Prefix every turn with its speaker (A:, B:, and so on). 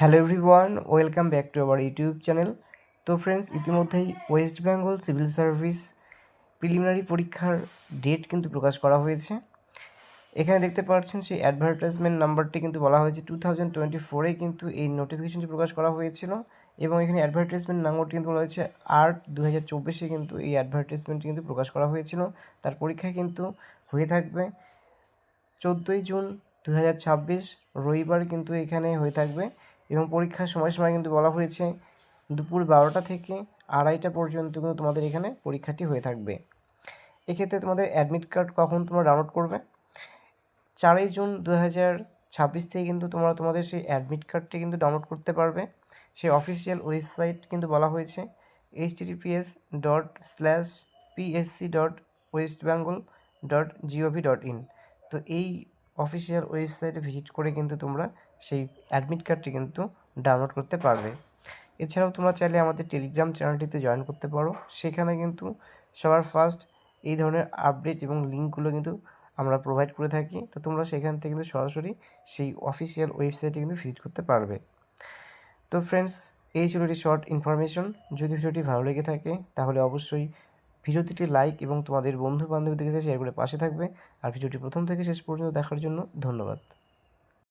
A: Hello everyone, welcome back to our YouTube channel. তো friends, ইতিমধ্যেই West Bengal civil service preliminary পরীক্ষার date কিন্তু প্রকাশ করা হয়েছে। এখানে দেখতে পাচ্ছেন সেই অ্যাডভার্টাইজমেন্ট নাম্বারটি কিন্তু বলা হয়েছে 2024-এ কিন্তু এই নোটিফিকেশনটি প্রকাশ করা হয়েছিল, এবং এখানে অ্যাডভার্টাইজমেন্ট নাম্বারটি কিন্তু বলা হয়েছে 8/2024-এ কিন্তু এই অ্যাডভার্টাইজমেন্টটি কিন্তু প্রকাশ করা হয়েছিল। তার পরীক্ষা কিন্তু হয়ে থাকবে 14ই জুন 2026 রবিবার কিন্তু এখানে হয়ে থাকবে, এবং পরীক্ষার সময়সীমা কিন্তু বলা হয়েছে দুপুর 12টা থেকে 2:30টা পর্যন্ত কিন্তু তোমাদের এখানে পরীক্ষাটি হয়ে থাকবে। এক্ষেত্রে তোমাদের অ্যাডমিট কার্ড কখন তোমরা ডাউনলোড করবে? 4ই জুন 2026 থেকে কিন্তু তোমরা তোমাদের সেই অ্যাডমিট কার্ডটি কিন্তু ডাউনলোড করতে পারবে। সেই অফিসিয়াল ওয়েবসাইট কিন্তু বলা হয়েছে https://psc.westbengal.gov.in। তো এই অফিসিয়াল ওয়েবসাইটে ভিজিট করে কিন্তু তোমরা সেই অ্যাডমিট কার্ডটি কিন্তু ডাউনলোড করতে পারবে। এছাড়াও তোমরা চাইলে আমাদের টেলিগ্রাম চ্যানেলটিতে জয়েন করতে পারো। সেখানে কিন্তু সবার ফার্স্ট এই ধরনের আপডেট এবং লিঙ্কগুলো কিন্তু আমরা প্রোভাইড করে থাকি। তো তোমরা সেখান থেকে কিন্তু সরাসরি সেই অফিসিয়াল ওয়েবসাইটে কিন্তু ভিজিট করতে পারবে। তো ফ্রেন্ডস, এই ছিল একটি শর্ট ইনফরমেশন। যদি ভিডিওটি ভালো লেগে থাকে তাহলে অবশ্যই ভিডিওটিতে লাইক এবং তোমাদের বন্ধু বান্ধবীদের কাছে শেয়ার করে পাশে থাকবে। আর ভিডিওটি প্রথম থেকে শেষ পর্যন্ত দেখার জন্য ধন্যবাদ।